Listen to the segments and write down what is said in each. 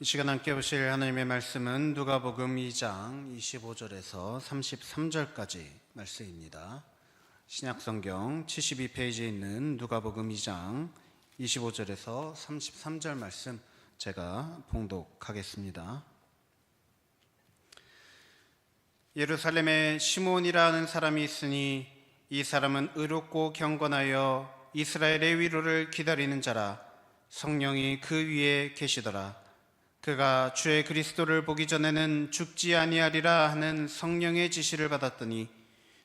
이 시간 함께 보실 하나님의 말씀은 누가복음 2장 25절에서 33절까지 말씀입니다. 신약성경 72페이지에 있는 누가복음 2장 25절에서 33절 말씀 제가 봉독하겠습니다. 예루살렘에 시몬이라는 사람이 있으니 이 사람은 의롭고 경건하여 이스라엘의 위로를 기다리는 자라. 성령이 그 위에 계시더라. 그가 주의 그리스도를 보기 전에는 죽지 아니하리라 하는 성령의 지시를 받았더니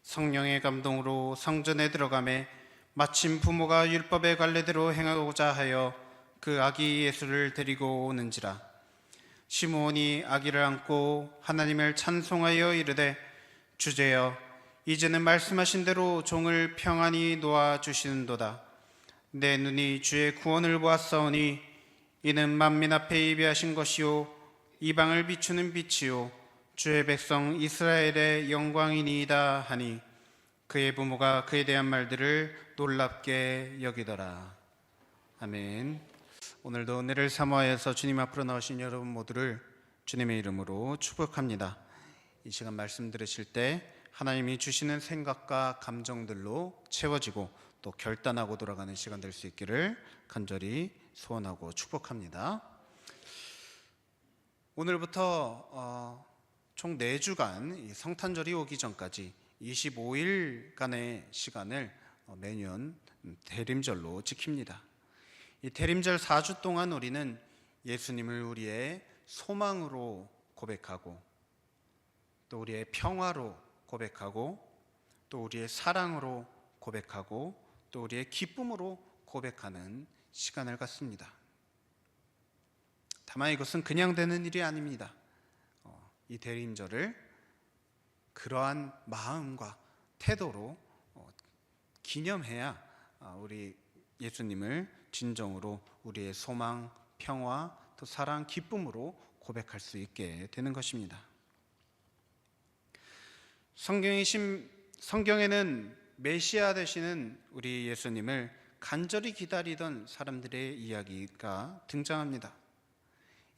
성령의 감동으로 성전에 들어가매 마침 부모가 율법의 관례대로 행하고자 하여 그 아기 예수를 데리고 오는지라. 시므온이 아기를 안고 하나님을 찬송하여 이르되, 주제여, 이제는 말씀하신 대로 종을 평안히 놓아주시는도다. 내 눈이 주의 구원을 보았사오니 이는 만민 앞에 예비하신 것이요 이방을 비추는 빛이요 주의 백성 이스라엘의 영광이니이다 하니 그의 부모가 그에 대한 말들을 놀랍게 여기더라. 아멘. 오늘도 은혜를 사모하여서 주님 앞으로 나오신 여러분 모두를 주님의 이름으로 축복합니다. 이 시간 말씀 들으실 때 하나님이 주시는 생각과 감정들로 채워지고 또 결단하고 돌아가는 시간 될 수 있기를 간절히 소원하고 축복합니다. 오늘부터 총 4주간 성탄절이 오기 전까지 25일간의 시간을 매년 대림절로 지킵니다. 이 대림절 4주 동안 우리는 예수님을 우리의 소망으로 고백하고 또 우리의 평화로 고백하고 또 우리의 사랑으로 고백하고 또 우리의 기쁨으로 고백하는 시간을 갖습니다. 다만 이것은 그냥 되는 일이 아닙니다. 이 대림절을 그러한 마음과 태도로 기념해야 우리 예수님을 진정으로 우리의 소망, 평화, 또 사랑, 기쁨으로 고백할 수 있게 되는 것입니다. 성경에는 메시아 되시는 우리 예수님을 간절히 기다리던 사람들의 이야기가 등장합니다.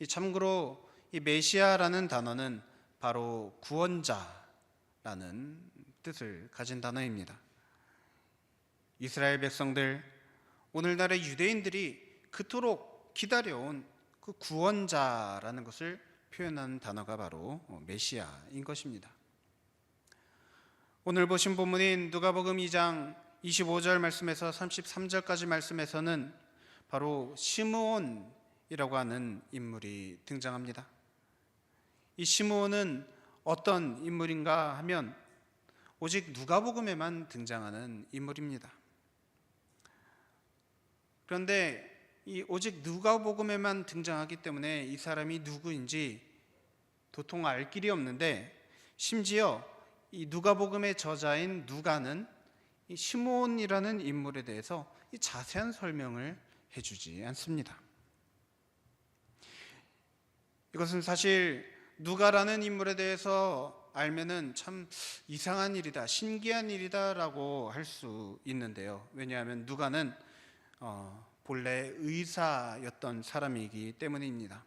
참고로 이 메시아라는 단어는 바로 구원자라는 뜻을 가진 단어입니다. 이스라엘 백성들, 오늘날의 유대인들이 그토록 기다려온 그 구원자라는 것을 표현하는 단어가 바로 메시아인 것입니다. 오늘 보신 본문인 누가복음 2장 25절 말씀에서 33절까지 말씀에서는 바로 시므온이라고 하는 인물이 등장합니다. 이 시므온은 어떤 인물인가 하면 오직 누가복음에만 등장하는 인물입니다. 그런데 이 오직 누가복음에만 등장하기 때문에 이 사람이 누구인지 도통 알 길이 없는데, 심지어 이 누가복음의 저자인 누가는 이 시므온이라는 인물에 대해서 이 자세한 설명을 해주지 않습니다. 이것은 사실 누가라는 인물에 대해서 알면은 참 이상한 일이다, 신기한 일이다라고 할 수 있는데요. 왜냐하면 누가는 본래 의사였던 사람이기 때문입니다.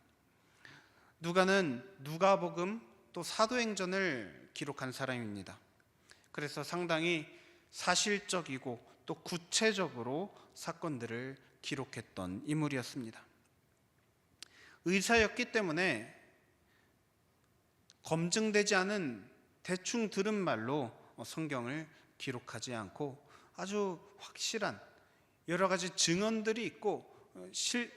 누가는 누가복음 또 사도행전을 기록한 사람입니다. 그래서 상당히 사실적이고 또 구체적으로 사건들을 기록했던 인물이었습니다. 의사였기 때문에 검증되지 않은 대충 들은 말로 성경을 기록하지 않고 아주 확실한 여러 가지 증언들이 있고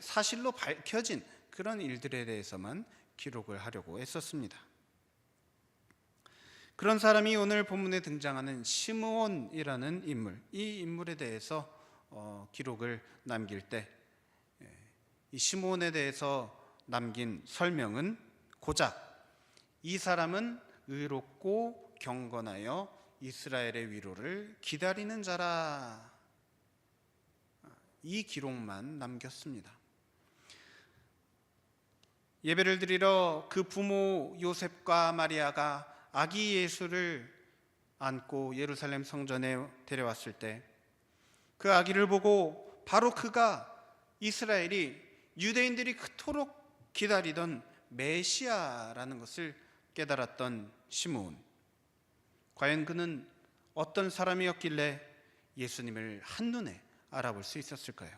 사실로 밝혀진 그런 일들에 대해서만 기록을 하려고 했었습니다. 그런 사람이 오늘 본문에 등장하는 시므온이라는 인물, 이 인물에 대해서 기록을 남길 때 이 시므온에 대해서 남긴 설명은 고작 이 사람은 의롭고 경건하여 이스라엘의 위로를 기다리는 자라, 이 기록만 남겼습니다. 예배를 드리러 그 부모 요셉과 마리아가 아기 예수를 안고 예루살렘 성전에 데려왔을 때 그 아기를 보고 바로 그가 이스라엘이 유대인들이 그토록 기다리던 메시아라는 것을 깨달았던 시므온. 과연 그는 어떤 사람이었길래 예수님을 한눈에 알아볼 수 있었을까요?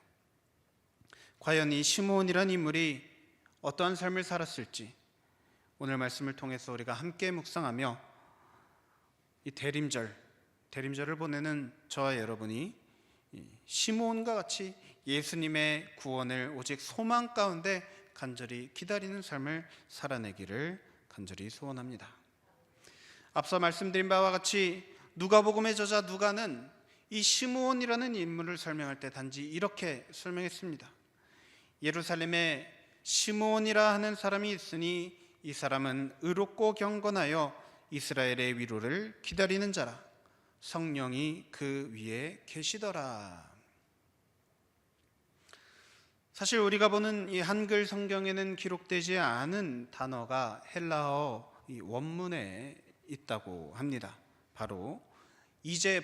과연 이 시므온이란 인물이 어떠한 삶을 살았을지 오늘 말씀을 통해서 우리가 함께 묵상하며 이 대림절을 보내는 저와 여러분이 시므온과 같이 예수님의 구원을 오직 소망 가운데 간절히 기다리는 삶을 살아내기를 간절히 소원합니다. 앞서 말씀드린 바와 같이 누가복음의 저자 누가는 이 시므온이라는 인물을 설명할 때 단지 이렇게 설명했습니다. 예루살렘에 시므온이라 하는 사람이 있으니 이 사람은 의롭고 경건하여 이스라엘의 위로를 기다리는 자라. 성령이 그 위에 계시더라. 사실 우리가 보는 이 한글 성경에는 기록되지 않은 단어가 헬라어 이 원문에 있다고 합니다. 바로 이제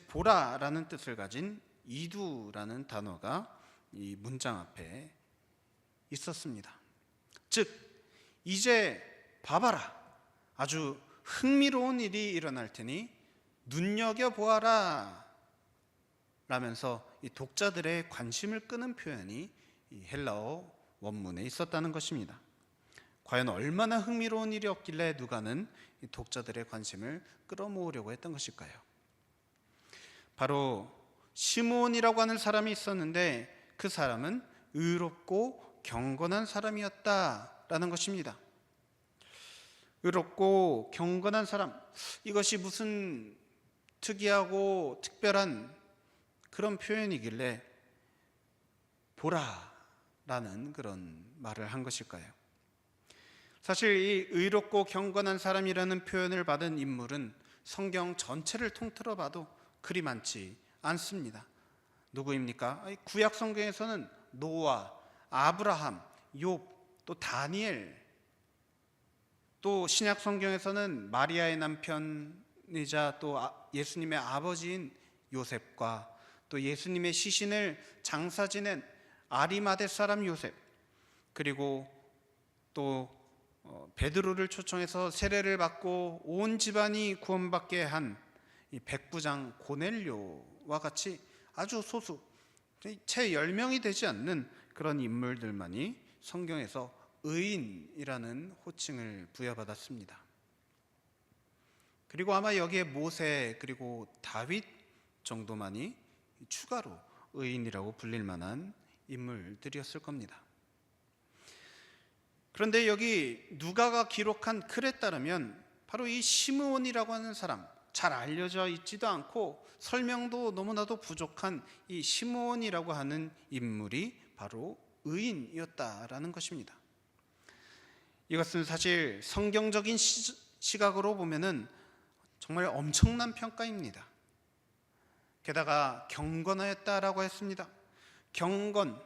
보라라는 뜻을 가진 이두라는 단어가 이 문장 앞에 있었습니다. 즉 이제 봐봐라, 아주 흥미로운 일이 일어날 테니 눈여겨보아라 라면서 이 독자들의 관심을 끄는 표현이 이 헬라어 원문에 있었다는 것입니다. 과연 얼마나 흥미로운 일이었길래 누가는 이 독자들의 관심을 끌어모으려고 했던 것일까요? 바로 시므온이라고 하는 사람이 있었는데 그 사람은 의롭고 경건한 사람이었다라는 것입니다. 의롭고 경건한 사람, 이것이 무슨 특이하고 특별한 그런 표현이길래 보라라는 그런 말을 한 것일까요? 사실 이 의롭고 경건한 사람이라는 표현을 받은 인물은 성경 전체를 통틀어 봐도 그리 많지 않습니다. 누구입니까? 구약 성경에서는 노아, 아브라함, 욥, 또 다니엘, 또 신약 성경에서는 마리아의 남편이자 또 예수님의 아버지인 요셉과 또 예수님의 시신을 장사 지낸 아리마대 사람 요셉, 그리고 또 베드로를 초청해서 세례를 받고 온 집안이 구원받게 한 이 백부장 고넬료와 같이 아주 소수, 채 10명이 되지 않는 그런 인물들만이 성경에서 의인이라는 호칭을 부여받았습니다. 그리고 아마 여기에 모세 그리고 다윗 정도만이 추가로 의인이라고 불릴 만한 인물들이었을 겁니다. 그런데 여기 누가가 기록한 글에 따르면 바로 이 시므온이라고 하는 사람, 잘 알려져 있지도 않고 설명도 너무나도 부족한 이 시므온이라고 하는 인물이 바로 의인이었다라는 것입니다. 이것은 사실 성경적인 시각으로 보면은 정말 엄청난 평가입니다. 게다가 경건하였다라고 했습니다. 경건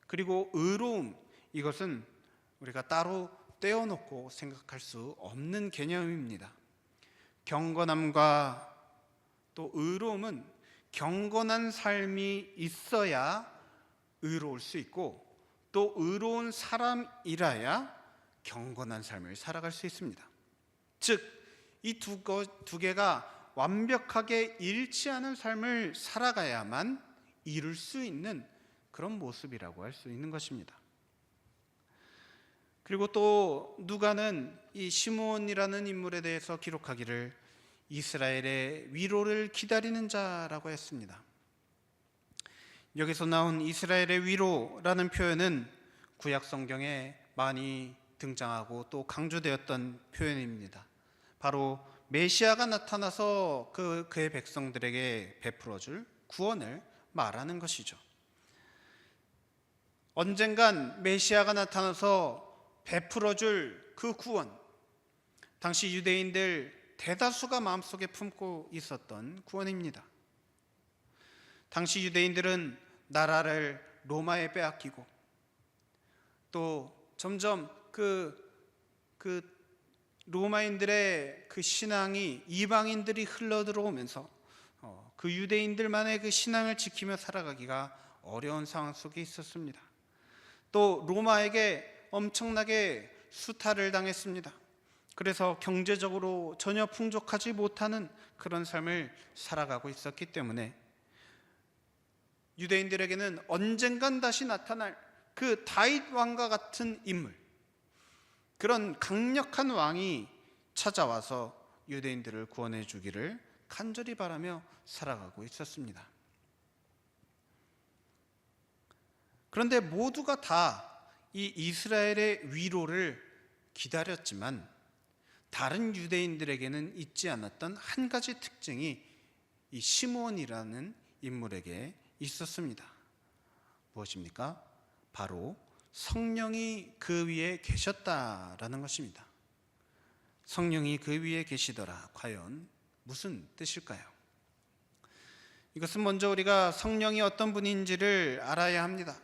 그리고 의로움, 이것은 우리가 따로 떼어놓고 생각할 수 없는 개념입니다. 경건함과 또 의로움은 경건한 삶이 있어야 의로울 수 있고 또 의로운 사람이라야 경건한 삶을 살아갈 수 있습니다. 즉, 이 두 개가 완벽하게 일치하는 삶을 살아가야만 이룰 수 있는 그런 모습이라고 할 수 있는 것입니다. 그리고 또 누가는 이 시므온이라는 인물에 대해서 기록하기를 이스라엘의 위로를 기다리는 자라고 했습니다. 여기서 나온 이스라엘의 위로라는 표현은 구약 성경에 많이 등장하고 또 강조되었던 표현입니다. 바로 메시아가 나타나서 그의 백성들에게 베풀어줄 구원을 말하는 것이죠. 언젠간 메시아가 나타나서 베풀어줄 그 구원, 당시 유대인들 대다수가 마음속에 품고 있었던 구원입니다. 당시 유대인들은 나라를 로마에 빼앗기고 또 점점 그 로마인들의 그 신앙이 이방인들이 흘러들어오면서 그 유대인들만의 그 신앙을 지키며 살아가기가 어려운 상황 속에 있었습니다. 또 로마에게 엄청나게 수탈을 당했습니다. 그래서 경제적으로 전혀 풍족하지 못하는 그런 삶을 살아가고 있었기 때문에 유대인들에게는 언젠간 다시 나타날 그 다윗 왕과 같은 인물, 그런 강력한 왕이 찾아와서 유대인들을 구원해 주기를 간절히 바라며 살아가고 있었습니다. 그런데 모두가 다 이 이스라엘의 위로를 기다렸지만 다른 유대인들에게는 있지 않았던 한 가지 특징이 이 시므온이라는 인물에게 있었습니다. 무엇입니까? 바로 성령이 그 위에 계셨다라는 것입니다. 성령이 그 위에 계시더라. 과연 무슨 뜻일까요? 이것은 먼저 우리가 성령이 어떤 분인지를 알아야 합니다.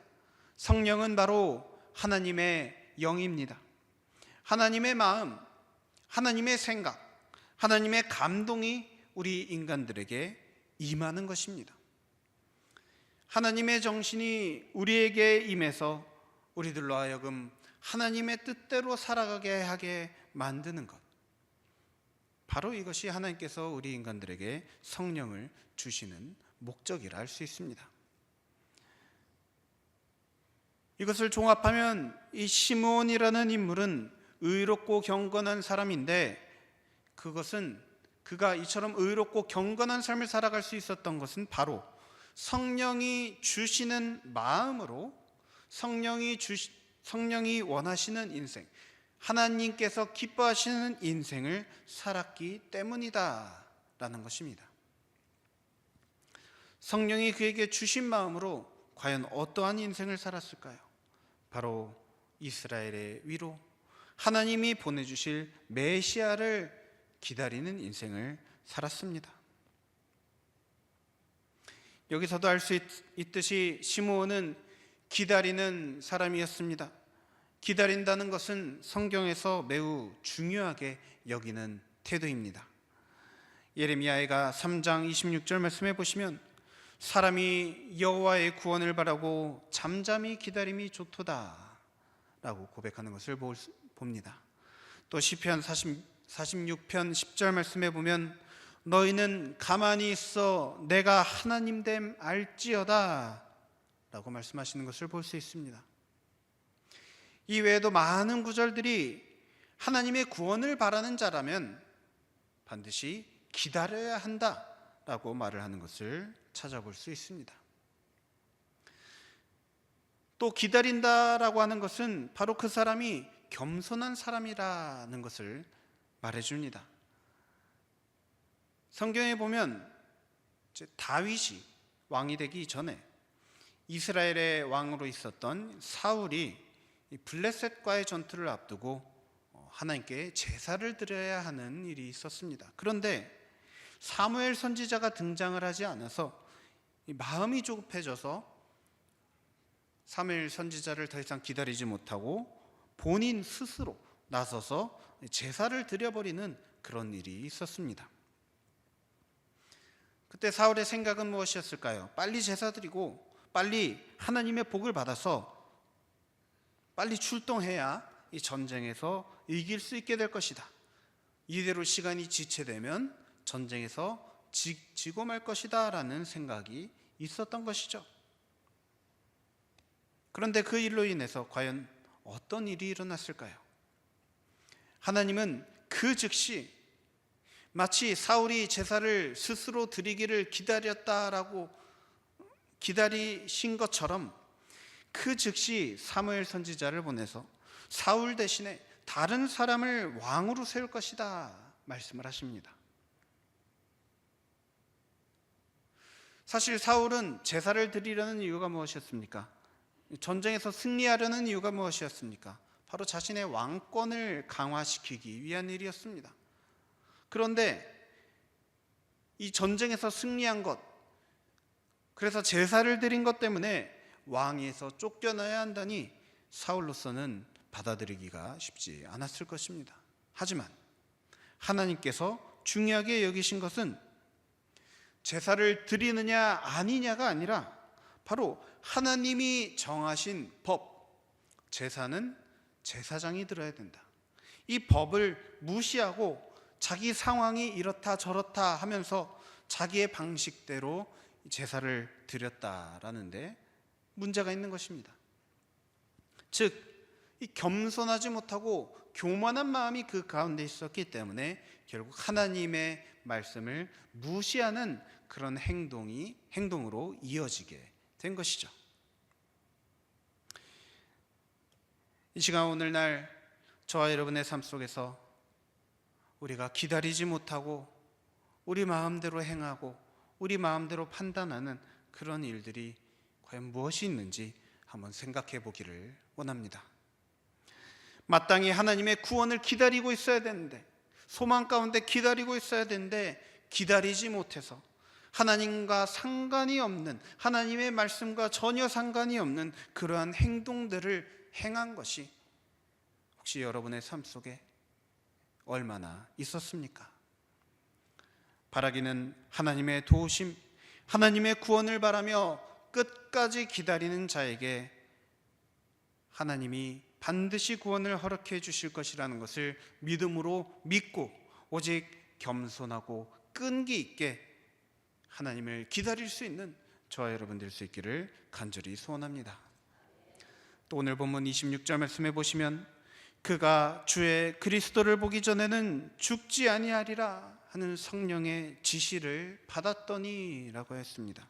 성령은 바로 하나님의 영입니다. 하나님의 마음, 하나님의 생각, 하나님의 감동이 우리 인간들에게 임하는 것입니다. 하나님의 정신이 우리에게 임해서 우리들로 하여금 하나님의 뜻대로 살아가게 하게 만드는 것, 바로 이것이 하나님께서 우리 인간들에게 성령을 주시는 목적이라 할 수 있습니다. 이것을 종합하면 이 시므온이라는 인물은 의롭고 경건한 사람인데, 그것은 그가 이처럼 의롭고 경건한 삶을 살아갈 수 있었던 것은 바로 성령이 주시는 마음으로 성령이 원하시는 인생, 하나님께서 기뻐하시는 인생을 살았기 때문이다 라는 것입니다. 성령이 그에게 주신 마음으로 과연 어떠한 인생을 살았을까요? 바로 이스라엘의 위로, 하나님이 보내주실 메시아를 기다리는 인생을 살았습니다. 여기서도 알 수 있듯이 시므온은 기다리는 사람이었습니다. 기다린다는 것은 성경에서 매우 중요하게 여기는 태도입니다. 예레미야가 3장 26절 말씀해 보시면 사람이 여호와의 구원을 바라고 잠잠히 기다림이 좋도다 라고 고백하는 것을 봅니다. 또 시편 46편 10절 말씀해 보면 너희는 가만히 있어 내가 하나님 됨 알지어다 라고 말씀하시는 것을 볼 수 있습니다. 이 외에도 많은 구절들이 하나님의 구원을 바라는 자라면 반드시 기다려야 한다라고 말을 하는 것을 찾아볼 수 있습니다. 또 기다린다라고 하는 것은 바로 그 사람이 겸손한 사람이라는 것을 말해줍니다. 성경에 보면 다윗이 왕이 되기 전에 이스라엘의 왕으로 있었던 사울이 블레셋과의 전투를 앞두고 하나님께 제사를 드려야 하는 일이 있었습니다. 그런데 사무엘 선지자가 등장을 하지 않아서 마음이 조급해져서 사무엘 선지자를 더 이상 기다리지 못하고 본인 스스로 나서서 제사를 드려버리는 그런 일이 있었습니다. 그때 사울의 생각은 무엇이었을까요? 빨리 제사 드리고 빨리 하나님의 복을 받아서 빨리 출동해야 이 전쟁에서 이길 수 있게 될 것이다. 이대로 시간이 지체되면 전쟁에서 지고 말 것이다 라는 생각이 있었던 것이죠. 그런데 그 일로 인해서 과연 어떤 일이 일어났을까요? 하나님은 그 즉시 마치 사울이 제사를 스스로 드리기를 기다리신 것처럼 그 즉시 사무엘 선지자를 보내서 사울 대신에 다른 사람을 왕으로 세울 것이다 말씀을 하십니다. 사실 사울은 제사를 드리려는 이유가 무엇이었습니까? 전쟁에서 승리하려는 이유가 무엇이었습니까? 바로 자신의 왕권을 강화시키기 위한 일이었습니다. 그런데 이 전쟁에서 승리한 것, 그래서 제사를 드린 것 때문에 왕위에서 쫓겨나야 한다니 사울로서는 받아들이기가 쉽지 않았을 것입니다. 하지만 하나님께서 중요하게 여기신 것은 제사를 드리느냐 아니냐가 아니라 바로 하나님이 정하신 법, 제사는 제사장이 들어야 된다. 이 법을 무시하고 자기 상황이 이렇다 저렇다 하면서 자기의 방식대로 제사를 드렸다라는데 문제가 있는 것입니다. 즉, 이 겸손하지 못하고 교만한 마음이 그 가운데 있었기 때문에 결국 하나님의 말씀을 무시하는 그런 행동으로 이어지게 된 것이죠. 이 시간 오늘날 저와 여러분의 삶 속에서 우리가 기다리지 못하고 우리 마음대로 행하고 우리 마음대로 판단하는 그런 일들이 과연 무엇이 있는지 한번 생각해 보기를 원합니다. 마땅히 하나님의 구원을 기다리고 있어야 되는데, 소망 가운데 기다리고 있어야 되는데 기다리지 못해서 하나님과 상관이 없는, 하나님의 말씀과 전혀 상관이 없는 그러한 행동들을 행한 것이 혹시 여러분의 삶 속에 얼마나 있었습니까? 바라기는 하나님의 도우심, 하나님의 구원을 바라며 끝까지 기다리는 자에게 하나님이 반드시 구원을 허락해 주실 것이라는 것을 믿음으로 믿고 오직 겸손하고 끈기 있게 하나님을 기다릴 수 있는 저와 여러분 될 수 있기를 간절히 소원합니다. 또 오늘 본문 26절 말씀해 보시면 그가 주의 그리스도를 보기 전에는 죽지 아니하리라 하는 성령의 지시를 받았더니 라고 했습니다.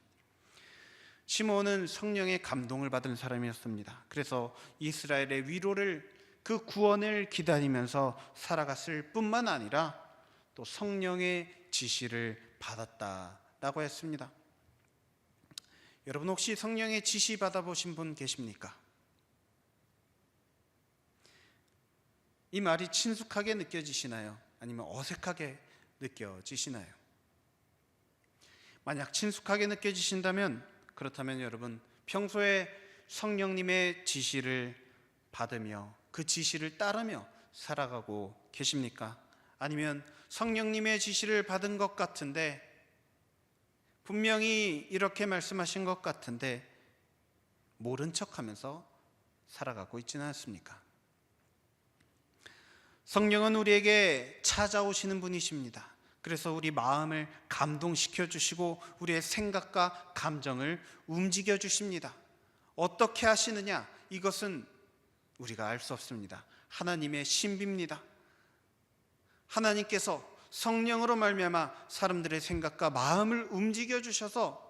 시므온은 성령의 감동을 받은 사람이었습니다. 그래서 이스라엘의 위로를, 그 구원을 기다리면서 살아갔을 뿐만 아니라 또 성령의 지시를 받았다라고 했습니다. 여러분 혹시 성령의 지시 받아보신 분 계십니까? 이 말이 친숙하게 느껴지시나요? 아니면 어색하게 느껴지시나요? 만약 친숙하게 느껴지신다면, 그렇다면 여러분 평소에 성령님의 지시를 받으며 그 지시를 따르며 살아가고 계십니까? 아니면 성령님의 지시를 받은 것 같은데, 분명히 이렇게 말씀하신 것 같은데 모른 척하면서 살아가고 있지는 않습니까? 성령은 우리에게 찾아오시는 분이십니다. 그래서 우리 마음을 감동시켜 주시고 우리의 생각과 감정을 움직여 주십니다. 어떻게 하시느냐? 이것은 우리가 알 수 없습니다. 하나님의 신비입니다. 하나님께서 성령으로 말미암아 사람들의 생각과 마음을 움직여 주셔서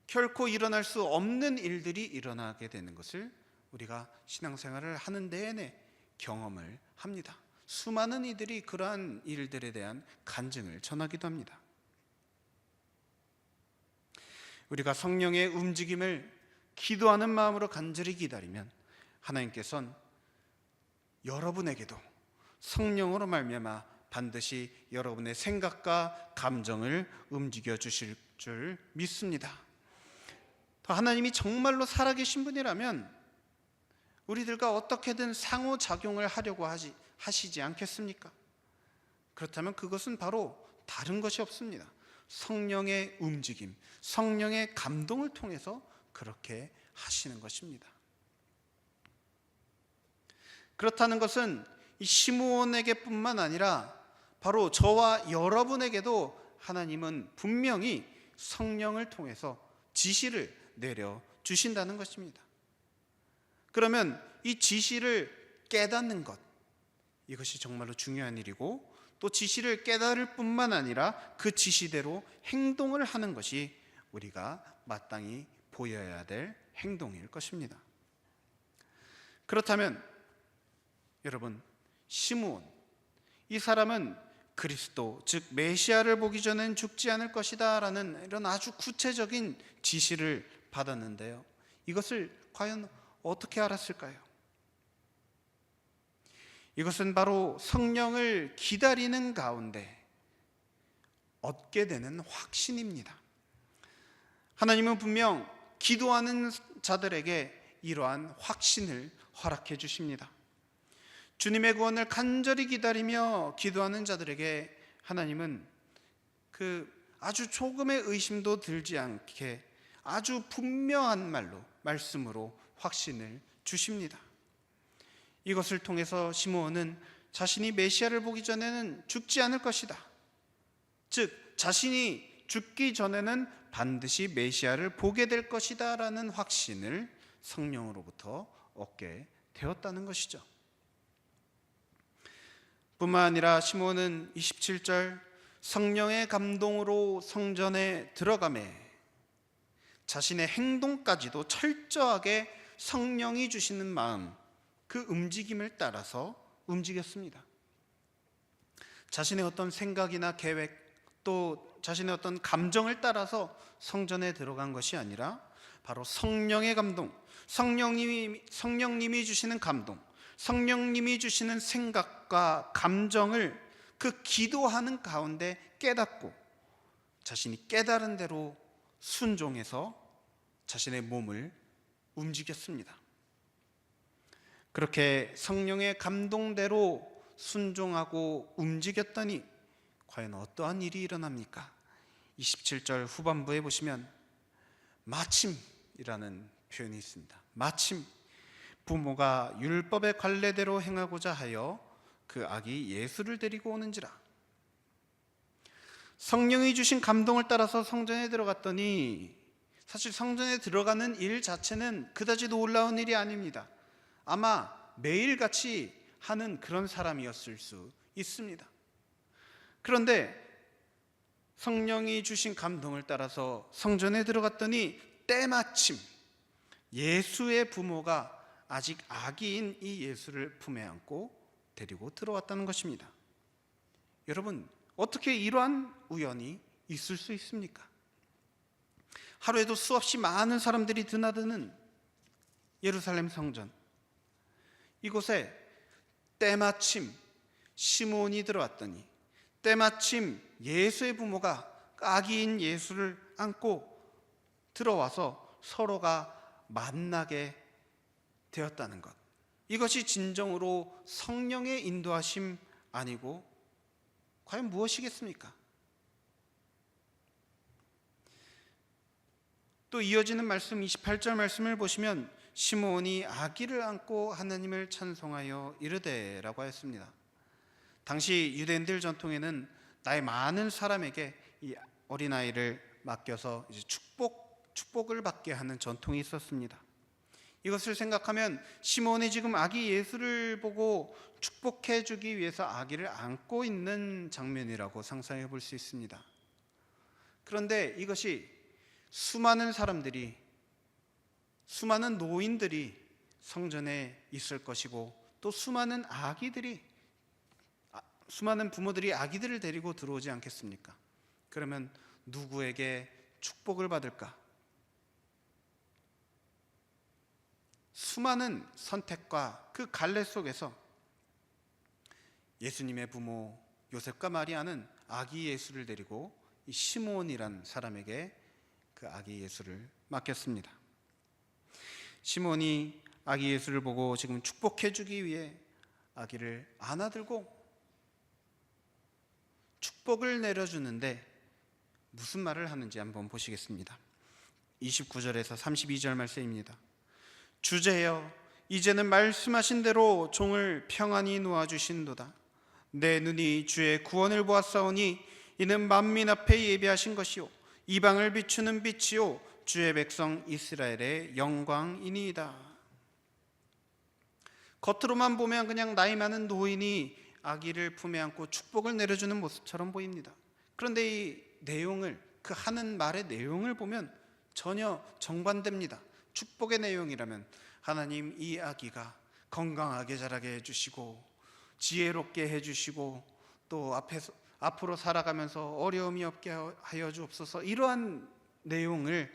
결코 일어날 수 없는 일들이 일어나게 되는 것을 우리가 신앙생활을 하는 내내 경험을 합니다. 수많은 이들이 그러한 일들에 대한 간증을 전하기도 합니다. 우리가 성령의 움직임을 기도하는 마음으로 간절히 기다리면 하나님께서는 여러분에게도 성령으로 말미암아 반드시 여러분의 생각과 감정을 움직여 주실 줄 믿습니다. 더 하나님이 정말로 살아계신 분이라면 우리들과 어떻게든 상호작용을 하려고 하시지 않겠습니까? 그렇다면 그것은 바로 다른 것이 없습니다. 성령의 움직임, 성령의 감동을 통해서 그렇게 하시는 것입니다. 그렇다는 것은 이 시므온에게뿐만 아니라 바로 저와 여러분에게도 하나님은 분명히 성령을 통해서 지시를 내려 주신다는 것입니다. 그러면 이 지시를 깨닫는 것, 이것이 정말로 중요한 일이고, 또 지시를 깨달을 뿐만 아니라 그 지시대로 행동을 하는 것이 우리가 마땅히 보여야 될 행동일 것입니다. 그렇다면 여러분, 시므온, 이 사람은 그리스도, 즉 메시아를 보기 전엔 죽지 않을 것이다 라는 이런 아주 구체적인 지시를 받았는데요, 이것을 과연 어떻게 알았을까요? 이것은 바로 성령을 기다리는 가운데 얻게 되는 확신입니다. 하나님은 분명 기도하는 자들에게 이러한 확신을 허락해 주십니다. 주님의 구원을 간절히 기다리며 기도하는 자들에게 하나님은 그 아주 조금의 의심도 들지 않게 아주 분명한 말씀으로 확신을 주십니다. 이것을 통해서 시므온은 자신이 메시아를 보기 전에는 죽지 않을 것이다, 즉 자신이 죽기 전에는 반드시 메시아를 보게 될 것이다 라는 확신을 성령으로부터 얻게 되었다는 것이죠. 뿐만 아니라 시므온은 27절 성령의 감동으로 성전에 들어가매 자신의 행동까지도 철저하게 성령이 주시는 마음, 그 움직임을 따라서 움직였습니다. 자신의 어떤 생각이나 계획, 또 자신의 어떤 감정을 따라서 성전에 들어간 것이 아니라 바로 성령의 감동, 성령님이 주시는 감동, 성령님이 주시는 생각과 감정을 그 기도하는 가운데 깨닫고 자신이 깨달은 대로 순종해서 자신의 몸을 움직였습니다. 그렇게 성령의 감동대로 순종하고 움직였더니 과연 어떠한 일이 일어납니까? 27절 후반부에 보시면 마침이라는 표현이 있습니다. 마침 부모가 율법의 관례대로 행하고자 하여 그 아기 예수를 데리고 오는지라. 성령이 주신 감동을 따라서 성전에 들어갔더니 사실 성전에 들어가는 일 자체는 그다지 놀라운 일이 아닙니다. 아마 매일같이 하는 그런 사람이었을 수 있습니다. 그런데 성령이 주신 감동을 따라서 성전에 들어갔더니 때마침 예수의 부모가 아직 아기인 이 예수를 품에 안고 데리고 들어왔다는 것입니다. 여러분, 어떻게 이러한 우연이 있을 수 있습니까? 하루에도 수없이 많은 사람들이 드나드는 예루살렘 성전, 이곳에 때마침 시므온이 들어왔더니 때마침 예수의 부모가 아기인 예수를 안고 들어와서 서로가 만나게 되었다는 것, 이것이 진정으로 성령의 인도하심 아니고 과연 무엇이겠습니까? 또 이어지는 말씀 28절 말씀을 보시면 시므온이 아기를 안고 하나님을 찬송하여 이르되라고 하였습니다. 당시 유대인들 전통에는 나이 많은 사람에게 이 어린아이를 맡겨서 이제 축복을 받게 하는 전통이 있었습니다. 이것을 생각하면 시므온이 지금 아기 예수를 보고 축복해 주기 위해서 아기를 안고 있는 장면이라고 상상해 볼 수 있습니다. 그런데 이것이 수많은 사람들이, 수많은 노인들이 성전에 있을 것이고 또 수많은 부모들이 아기들을 데리고 들어오지 않겠습니까? 그러면 누구에게 축복을 받을까? 수많은 선택과 그 갈래 속에서 예수님의 부모 요셉과 마리아는 아기 예수를 데리고 이 시므온이란 사람에게 그 아기 예수를 맡겼습니다. 시므온이 아기 예수를 보고 지금 축복해 주기 위해 아기를 안아들고 축복을 내려주는데 무슨 말을 하는지 한번 보시겠습니다. 29절에서 32절 말씀입니다. 주제여, 이제는 말씀하신 대로 종을 평안히 놓아주신도다. 내 눈이 주의 구원을 보았사오니 이는 만민 앞에 예비하신 것이요 이방을 비추는 빛이요 주의 백성 이스라엘의 영광이니이다. 겉으로만 보면 그냥 나이 많은 노인이 아기를 품에 안고 축복을 내려주는 모습처럼 보입니다. 그런데 이 내용을, 그 하는 말의 내용을 보면 전혀 정반대입니다. 축복의 내용이라면 하나님 이 아기가 건강하게 자라게 해주시고 지혜롭게 해주시고 또 앞으로 살아가면서 어려움이 없게 하여 주옵소서, 이러한 내용을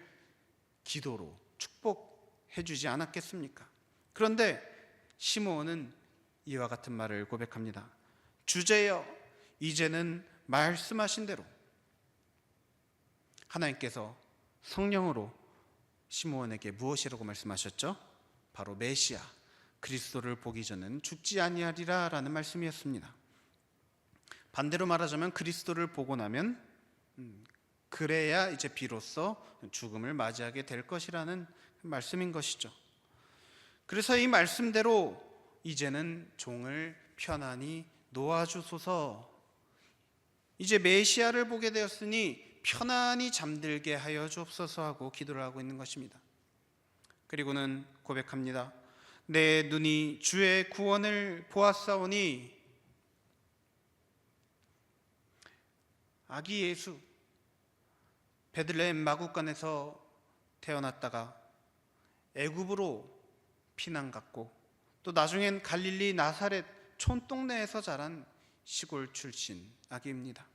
기도로 축복해 주지 않았겠습니까? 그런데 시므온은 이와 같은 말을 고백합니다. 주제여, 이제는 말씀하신 대로. 하나님께서 성령으로 시므온에게 무엇이라고 말씀하셨죠? 바로 메시아, 그리스도를 보기 전은 죽지 아니하리라 라는 말씀이었습니다. 반대로 말하자면 그리스도를 보고 나면 그래야 이제 비로소 죽음을 맞이하게 될 것이라는 말씀인 것이죠. 그래서 이 말씀대로 이제는 종을 편안히 놓아주소서. 이제 메시아를 보게 되었으니 편안히 잠들게 하여 주옵소서 하고 기도를 하고 있는 것입니다. 그리고는 고백합니다. 내 눈이 주의 구원을 보았사오니. 아기 예수, 베들레헴 마구간에서 태어났다가 애굽으로 피난 갔고, 또 나중엔 갈릴리 나사렛 촌동네에서 자란 시골 출신 아기입니다.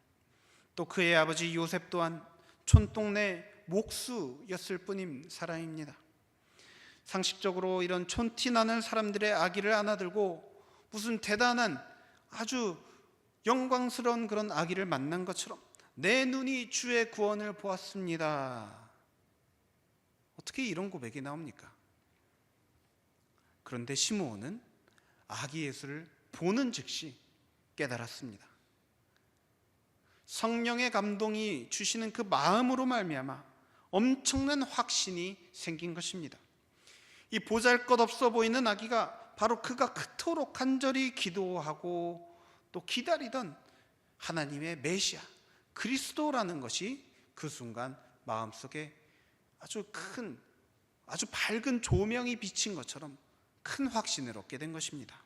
또 그의 아버지 요셉 또한 촌동네 목수였을 뿐인 사람입니다. 상식적으로 이런 촌티나는 사람들의 아기를 안아들고 무슨 대단한 아주 영광스러운 그런 아기를 만난 것처럼 내 눈이 주의 구원을 보았습니다. 어떻게 이런 고백이 나옵니까? 그런데 시므온은 아기 예수를 보는 즉시 깨달았습니다. 성령의 감동이 주시는 그 마음으로 말미암아 엄청난 확신이 생긴 것입니다. 이 보잘것없어 보이는 아기가 바로 그가 그토록 간절히 기도하고 또 기다리던 하나님의 메시아 그리스도라는 것이 그 순간 마음속에 아주 밝은 조명이 비친 것처럼 큰 확신을 얻게 된 것입니다.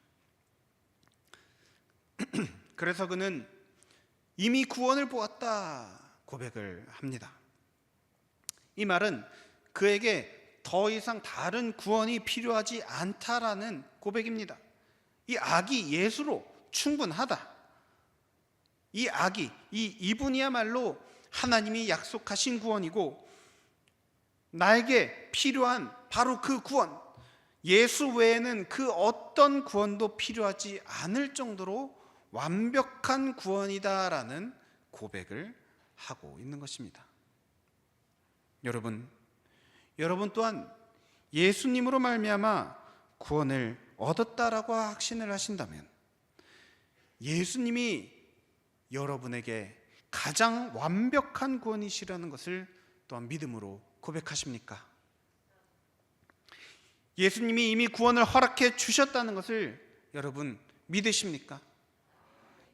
그래서 그는 이미 구원을 보았다 고백을 합니다. 이 말은 그에게 더 이상 다른 구원이 필요하지 않다라는 고백입니다. 이 아기 예수로 충분하다. 이 아기, 이분이야말로 하나님이 약속하신 구원이고 나에게 필요한 바로 그 구원, 예수 외에는 그 어떤 구원도 필요하지 않을 정도로 완벽한 구원이다라는 고백을 하고 있는 것입니다. 여러분 또한 예수님으로 말미암아 구원을 얻었다라고 확신을 하신다면 예수님이 여러분에게 가장 완벽한 구원이시라는 것을 또한 믿음으로 고백하십니까? 예수님이 이미 구원을 허락해 주셨다는 것을 여러분 믿으십니까?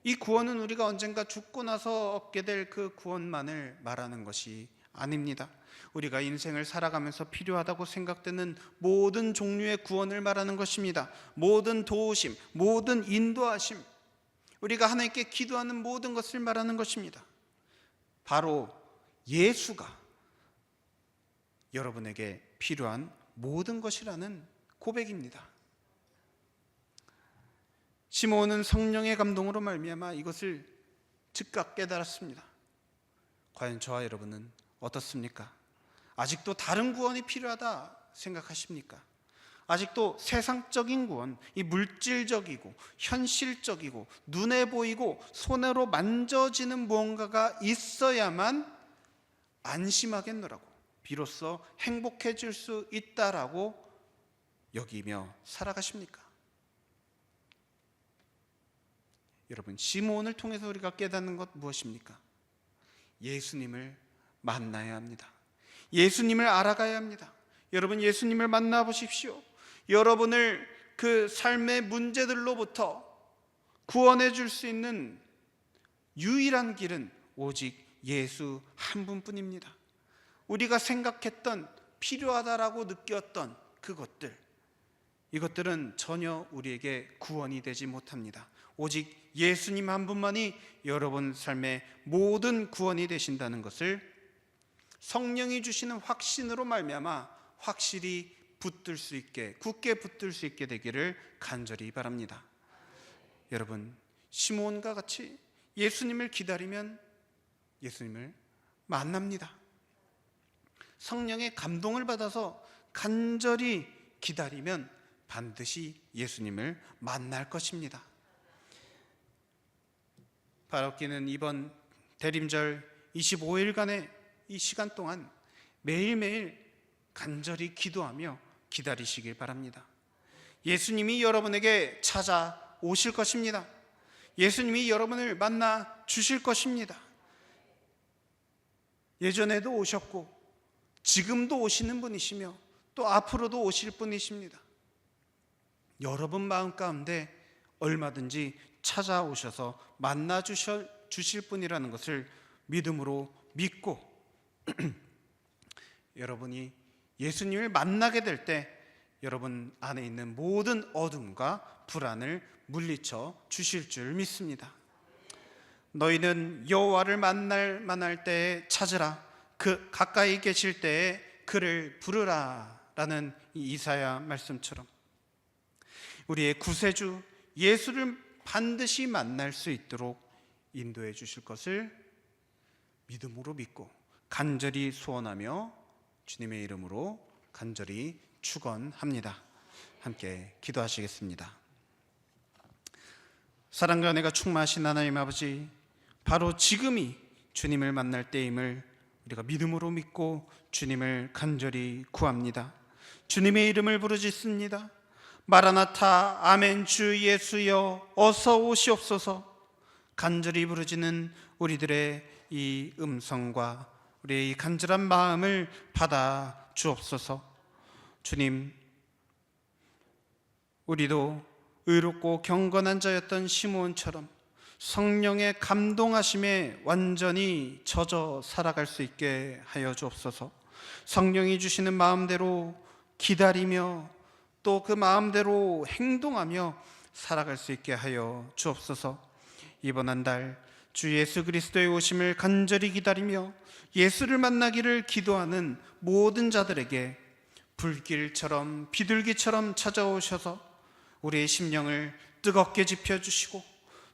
이 구원은 우리가 언젠가 죽고 나서 얻게 될 그 구원만을 말하는 것이 아닙니다. 우리가 인생을 살아가면서 필요하다고 생각되는 모든 종류의 구원을 말하는 것입니다. 모든 도우심, 모든 인도하심, 우리가 하나님께 기도하는 모든 것을 말하는 것입니다. 바로 예수가 여러분에게 필요한 모든 것이라는 고백입니다. 시므온은 성령의 감동으로 말미암아 이것을 즉각 깨달았습니다. 과연 저와 여러분은 어떻습니까? 아직도 다른 구원이 필요하다 생각하십니까? 아직도 세상적인 구원, 이 물질적이고 현실적이고 눈에 보이고 손으로 만져지는 무언가가 있어야만 안심하겠노라고, 비로소 행복해질 수 있다라고 여기며 살아가십니까? 여러분, 시므온을 통해서 우리가 깨닫는 것 무엇입니까? 예수님을 만나야 합니다. 예수님을 알아가야 합니다. 여러분, 예수님을 만나보십시오. 여러분을 그 삶의 문제들로부터 구원해 줄 수 있는 유일한 길은 오직 예수 한 분뿐입니다. 우리가 생각했던 필요하다라고 느꼈던 그것들, 이것들은 전혀 우리에게 구원이 되지 못합니다. 오직 예수님 한 분만이 여러분 삶의 모든 구원이 되신다는 것을 성령이 주시는 확신으로 말미암아 확실히 붙들 수 있게, 굳게 붙들 수 있게 되기를 간절히 바랍니다. 여러분, 시므온과 같이 예수님을 기다리면 예수님을 만납니다. 성령의 감동을 받아서 간절히 기다리면 반드시 예수님을 만날 것입니다. 바로기는 이번 대림절 25일간의 이 시간 동안 매일매일 간절히 기도하며 기다리시길 바랍니다. 예수님이 여러분에게 찾아오실 것입니다. 예수님이 여러분을 만나 주실 것입니다. 예전에도 오셨고 지금도 오시는 분이시며 또 앞으로도 오실 분이십니다. 여러분 마음 가운데 얼마든지 찾아오셔서 만나 주실 분이라는 것을 믿음으로 믿고 여러분이 예수님을 만나게 될 때 여러분 안에 있는 모든 어둠과 불안을 물리쳐 주실 줄 믿습니다. 너희는 여호와를 만날 때에 찾으라, 그 가까이 계실 때에 그를 부르라 라는 이 이사야 말씀처럼 우리의 구세주 예수를 반드시 만날 수 있도록 인도해 주실 것을 믿음으로 믿고 간절히 소원하며 주님의 이름으로 간절히 축원합니다. 함께 기도하시겠습니다. 사랑과 은혜가 충만하신 하나님 아버지, 바로 지금이 주님을 만날 때임을 우리가 믿음으로 믿고 주님을 간절히 구합니다. 주님의 이름을 부르짖습니다. 마라나타 아멘 주 예수여 어서 오시옵소서. 간절히 부르짖는 우리들의 이 음성과 우리의 이 간절한 마음을 받아 주옵소서. 주님, 우리도 의롭고 경건한 자였던 시므온처럼 성령의 감동하심에 완전히 젖어 살아갈 수 있게 하여 주옵소서. 성령이 주시는 마음대로 기다리며 또 그 마음대로 행동하며 살아갈 수 있게 하여 주옵소서. 이번 한 달 주 예수 그리스도의 오심을 간절히 기다리며 예수를 만나기를 기도하는 모든 자들에게 불길처럼 비둘기처럼 찾아오셔서 우리의 심령을 뜨겁게 지펴주시고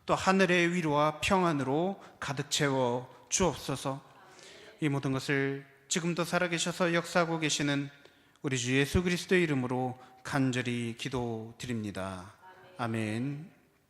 또 하늘의 위로와 평안으로 가득 채워 주옵소서. 이 모든 것을 지금도 살아계셔서 역사하고 계시는 우리 주 예수 그리스도의 이름으로 간절히 기도드립니다. 아멘.